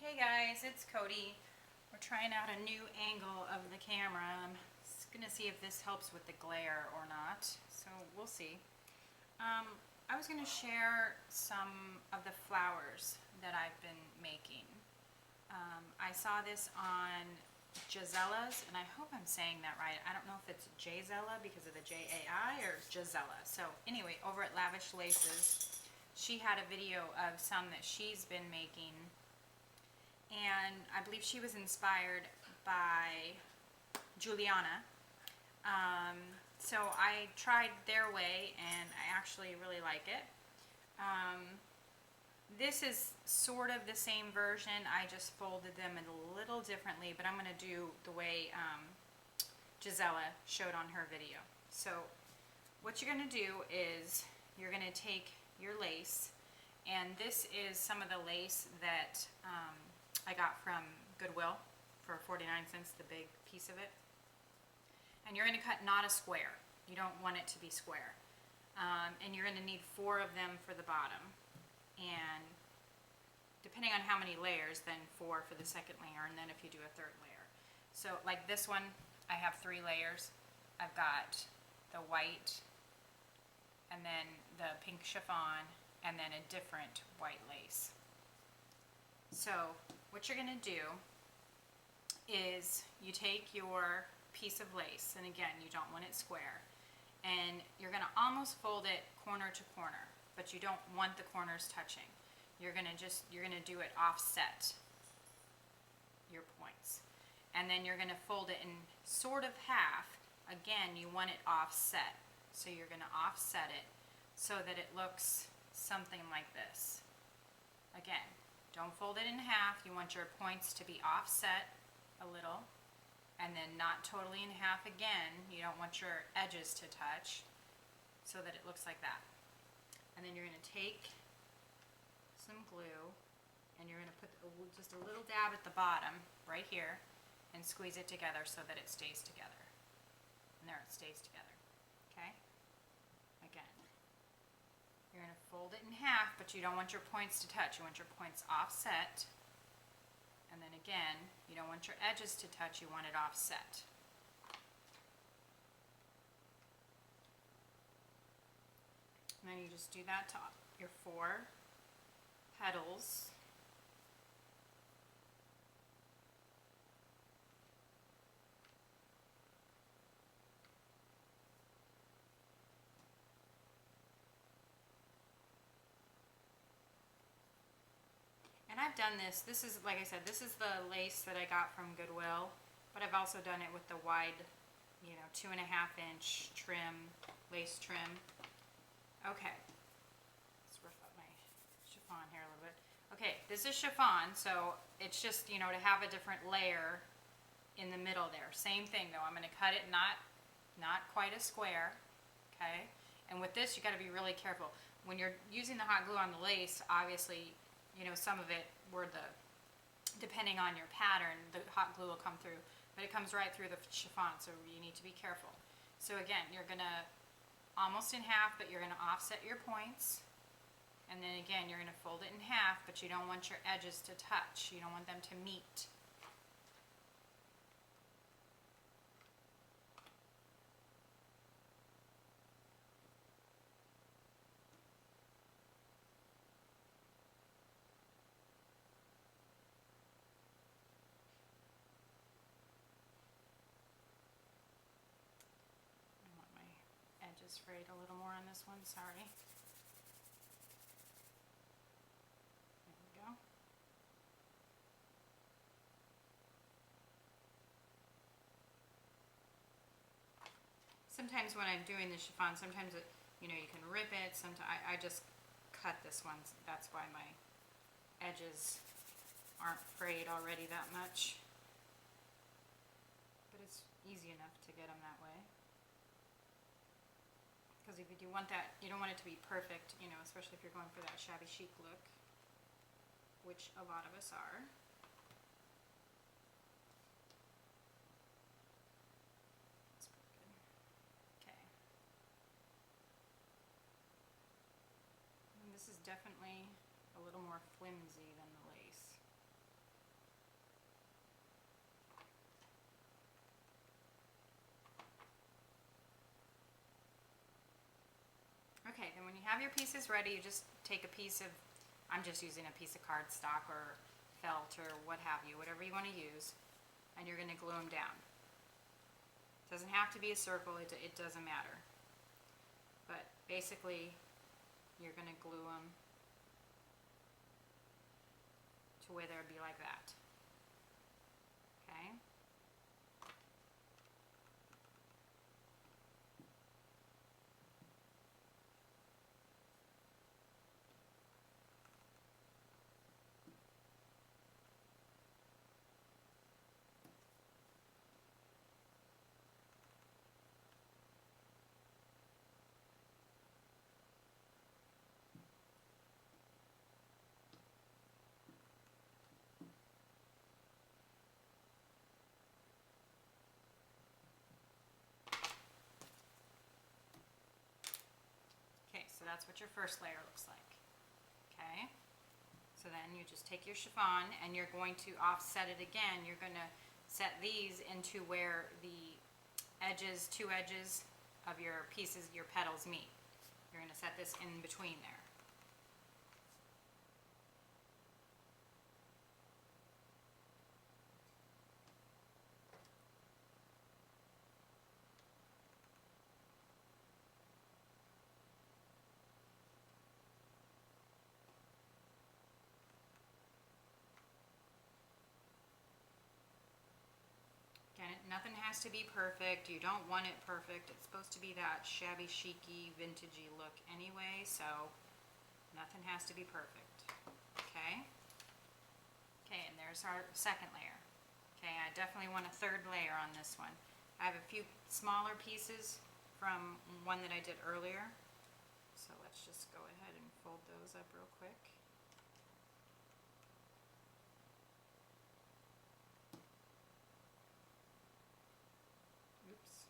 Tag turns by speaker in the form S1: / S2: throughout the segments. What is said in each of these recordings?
S1: Hey guys, it's Cody. We're trying out a new angle of the camera. I'm just gonna see if this helps with the glare or not, so we'll see. I was gonna share some of the flowers that I've been making. I saw this on Jaizella's, and I hope I'm saying that right. I don't know if it's Jaizella because of the J-A-I or Jaizella. So anyway, over at Lavish Laces, she had a video of some that she's been making, and I believe she was inspired by Juliana. So I tried their way, and I actually really like it. This is sort of the same version. I just folded them a little differently, but I'm going to do the way Jaizella showed on her video. So what you're going to do is you're going to take your lace, and this is some of the lace that I got from Goodwill for 49 cents, the big piece of it. And you're going to cut not a square. You don't want it to be square. And you're going to need 4 of them for the bottom. And depending on how many layers, then 4 for the second layer, and then if you do a third layer. So like this one, I have 3 layers. I've got the white, and then the pink chiffon, and then a different white lace. So what you're going to do is you take your piece of lace, and again, you don't want it square, and you're going to almost fold it corner to corner, but you don't want the corners touching. You're going to do it offset your points, and then you're going to fold it in sort of half. Again, you want it offset, so you're going to offset it so that it looks something like this. Again, don't fold it in half. You want your points to be offset a little, and then not totally in half again. You don't want your edges to touch, so that it looks like that. And then you're going to take some glue, and you're going to put just a little dab at the bottom right here and squeeze it together so that it stays together. And there, it stays together. Okay? Again, you're going to fold it in half, but you don't want your points to touch. You want your points offset. And then again, you don't want your edges to touch. You want it offset. And then you just do that to your 4 petals. And I've done this is, like I said, this is the lace that I got from Goodwill, but I've also done it with the wide, 2.5 inch trim, lace trim. Okay, let's rough up my chiffon here a little bit. Okay, this is chiffon, so it's just, to have a different layer in the middle there. Same thing though, I'm going to cut it not quite a square, okay? And with this, you got to be really careful. When you're using the hot glue on the lace, obviously, some of it depending on your pattern, the hot glue will come through, but it comes right through the chiffon, so you need to be careful. So again, you're going to almost in half, but you're going to offset your points. And then again, you're going to fold it in half, but you don't want your edges to touch. You don't want them to meet. I want my edges frayed a little more on this one, sorry. There we go. Sometimes when I'm doing the chiffon, sometimes you can rip it. Sometimes I just cut this one. That's why my edges aren't frayed already that much. But it's easy enough to get them that way. Because if you do want that, you don't want it to be perfect, especially if you're going for that shabby chic look, which a lot of us are. That's pretty good. Okay. And this is definitely a little more flimsy than the lace. Okay, then when you have your pieces ready, you just take a piece of, I'm just using a piece of cardstock or felt or what have you, whatever you want to use, and you're going to glue them down. It doesn't have to be a circle, it doesn't matter. But basically, you're going to glue them to where they'll be like that. Okay? Okay, so that's what your first layer looks like. Okay? So then you just take your chiffon and you're going to offset it again. You're going to set these into where the edges, two edges of your pieces, your petals meet. You're going to set this in between there. Again, nothing has to be perfect. You don't want it perfect. It's supposed to be that shabby chic-y, vintagey look anyway, so nothing has to be perfect. Okay? Okay, and there's our second layer. Okay, I definitely want a third layer on this one. I have a few smaller pieces from one that I did earlier. So let's just go ahead and fold those up real quick. Oops.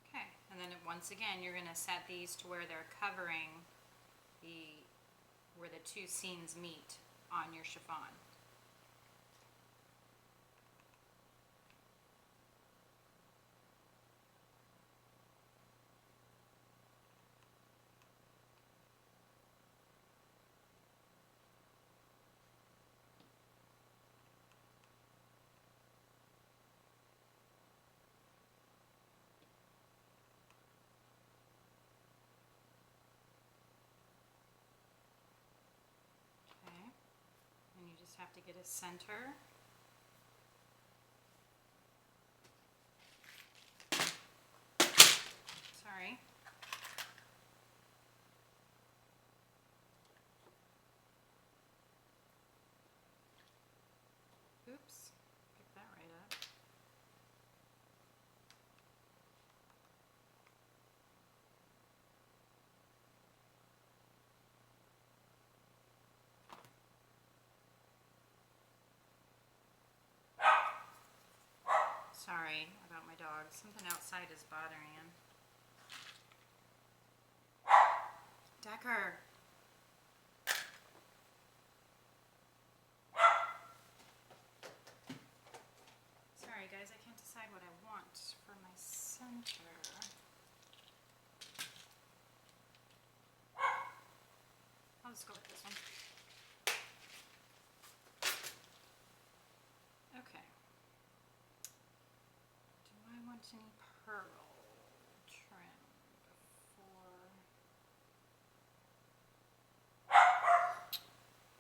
S1: Okay, and then once again, you're going to set these to where they're covering where the two seams meet on your chiffon. Okay, and you just have to get a center. Sorry. Oops, pick that right up. Sorry about my dog. Something outside is bothering him. Decker. Sorry guys, I can't decide what I want for my center. I'll just go with this one. Okay. Do I want any pearl trim before?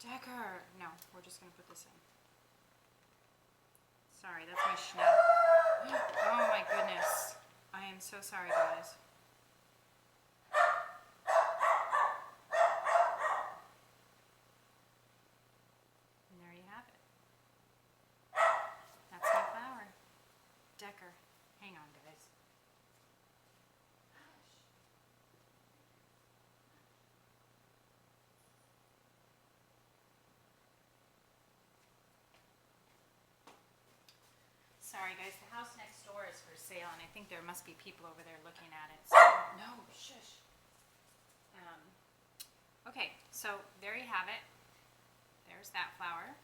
S1: Decker! No, we're just going to put this in. Sorry, that's my schnout. Oh my goodness. I am so sorry, guys. And there you have it. That's my flower. Decker. Hang on, guys. FYI, guys, the house next door is for sale, and I think there must be people over there looking at it. So, no, shush. Okay, so there you have it. There's that flower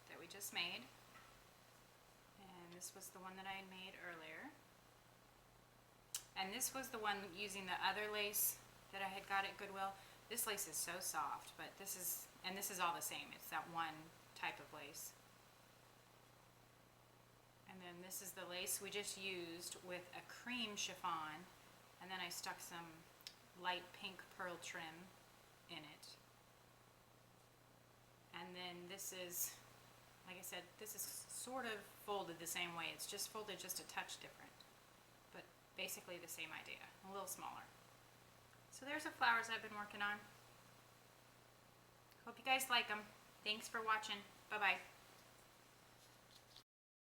S1: that we just made. And this was the one that I had made earlier. And this was the one using the other lace that I had got at Goodwill. This lace is so soft, but this is all the same. It's that one type of lace. And then this is the lace we just used with a cream chiffon, and then I stuck some light pink pearl trim in it. And then this is, like I said, this is sort of folded the same way. It's just folded just a touch different, but basically the same idea, a little smaller. So there's the flowers I've been working on. Hope you guys like them. Thanks for watching. Bye-bye.